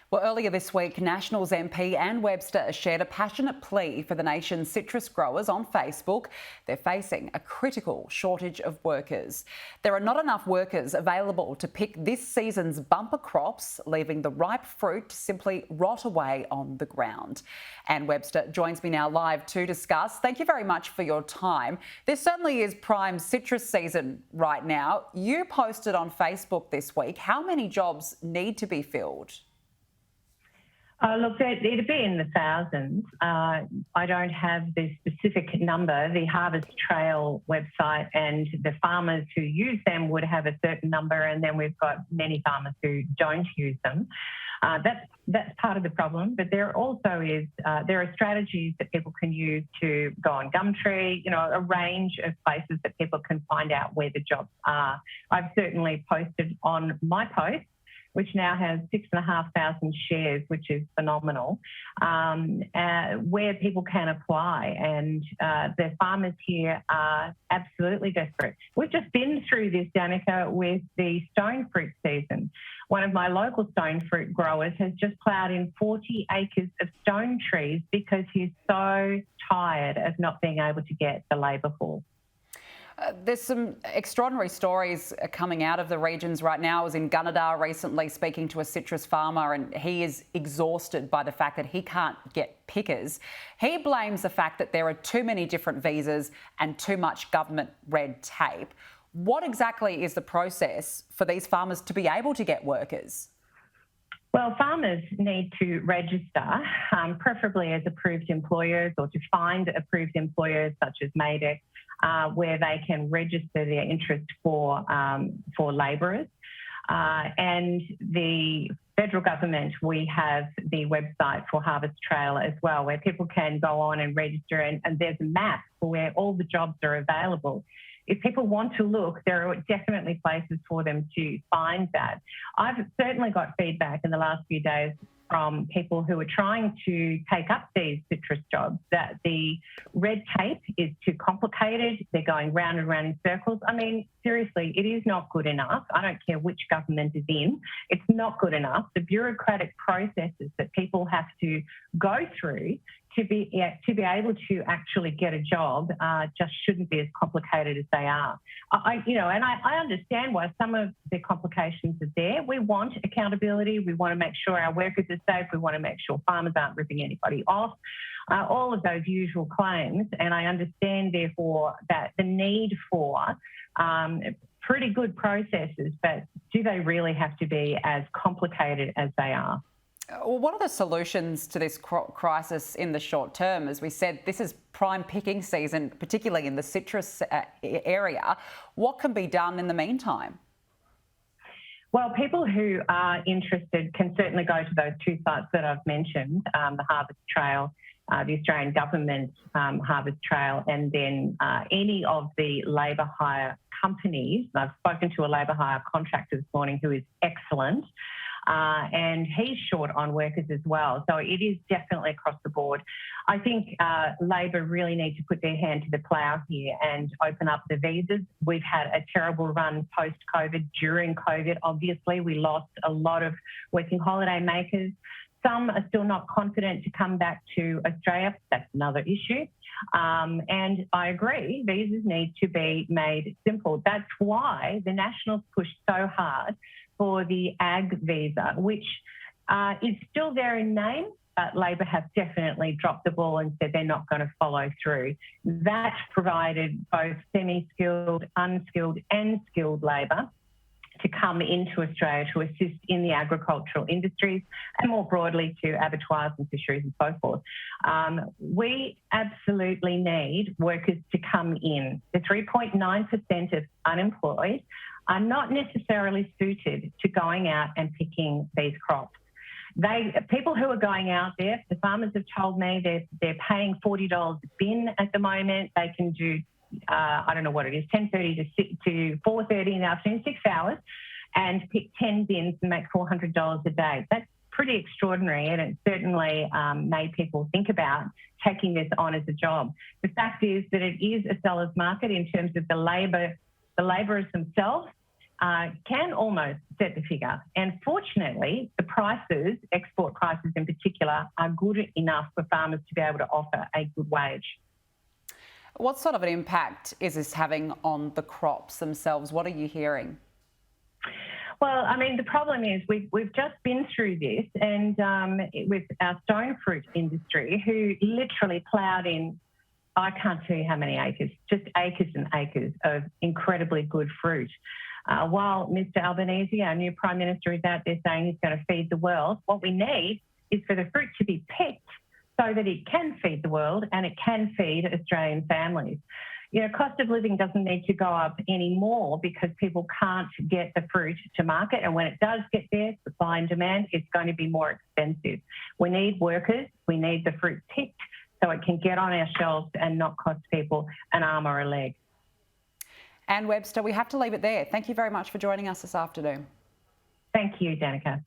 Well, earlier this week, Nationals MP Anne Webster shared a passionate plea for the nation's citrus growers on Facebook. They're facing a critical shortage of workers. There are not enough workers available to pick this season's bumper crops, leaving the ripe fruit to simply rot away on the ground. Anne Webster joins me now live to discuss. Thank you very much for your time. This certainly is prime citrus season right now. You posted on Facebook this week how many jobs need to be filled. Look, it'd be in the thousands. I don't have the specific number. The Harvest Trail website and the farmers who use them would have a certain number, and then we've got many farmers who don't use them. That's part of the problem, but there also is there are strategies that people can use to go on Gumtree, a range of places that people can find out where the jobs are. I've certainly posted on my post, which now has 6,500 shares, which is phenomenal, where people can apply. And the farmers here are absolutely desperate. We've just been through this, Danica, with the stone fruit season. One of my local stone fruit growers has just ploughed in 40 acres of stone trees because he's so tired of not being able to get the labour force. There's some extraordinary stories coming out of the regions right now. I was in Gunnedah recently speaking to a citrus farmer, and he is exhausted by the fact that he can't get pickers. He blames the fact that there are too many different visas and too much government red tape. What exactly is the process for these farmers to be able to get workers? Well, farmers need to register, preferably as approved employers, or to find approved employers such as Maydex, where they can register their interest for labourers. And the federal government, we have the website for Harvest Trail as well, where people can go on and register, and there's a map for where all the jobs are available. If people want to look, there are definitely places for them to find that. I've certainly got feedback in the last few days from people who are trying to take up these citrus jobs that the red tape is too complicated. They're going round and round in circles. I mean, seriously, it is not good enough. I don't care which government is in. It's not good enough. The bureaucratic processes that people have to go through to be able to actually get a job just shouldn't be as complicated as they are. I understand why some of the complications are there. We want accountability. We want to make sure our workers are safe. We want to make sure farmers aren't ripping anybody off. All of those usual claims, and I understand, therefore, that the need for pretty good processes, but do they really have to be as complicated as they are? Well, what are the solutions to this crisis in the short term? As we said, this is prime picking season, particularly in the citrus area. What can be done in the meantime? Well, people who are interested can certainly go to those two sites that I've mentioned, the Harvest Trail, the Australian Government Harvest Trail, and then any of the labour hire companies. I've spoken to a labour hire contractor this morning who is excellent. And he's short on workers as well. So it is definitely across the board. I think Labor really need to put their hand to the plough here and open up the visas. We've had a terrible run post-COVID. During COVID, obviously, we lost a lot of working holiday makers. Some are still not confident to come back to Australia. That's another issue. And I agree, visas need to be made simple. That's why the Nationals pushed so hard for the ag visa, which is still there in name, but Labor have definitely dropped the ball and said they're not going to follow through. That provided both semi-skilled, unskilled and skilled labour to come into Australia to assist in the agricultural industries and more broadly to abattoirs and fisheries and so forth. We absolutely need workers to come in. The 3.9% of unemployed are not necessarily suited to going out and picking these crops. People who are going out there, the farmers have told me they're paying $40 a bin at the moment. They can do, I don't know what it is, 10:30 to 4:30 in the afternoon, 6 hours, and pick 10 bins and make $400 a day. That's pretty extraordinary, and it certainly made people think about taking this on as a job. The fact is that it is a seller's market in terms of the labourers themselves can almost set the figure. And fortunately, the prices, export prices in particular, are good enough for farmers to be able to offer a good wage. What sort of an impact is this having on the crops themselves? What are you hearing? Well, I mean, the problem is we've just been through this, and with our stone fruit industry, who literally ploughed in, I can't tell you how many acres, just acres and acres of incredibly good fruit. While Mr Albanese, our new Prime Minister, is out there saying he's going to feed the world, what we need is for the fruit to be picked so that it can feed the world and it can feed Australian families. You know, cost of living doesn't need to go up anymore because people can't get the fruit to market. And when it does get there, supply and demand, it's going to be more expensive. We need workers. We need the fruit picked so it can get on our shelves and not cost people an arm or a leg. Anne Webster, we have to leave it there. Thank you very much for joining us this afternoon. Thank you, Danica.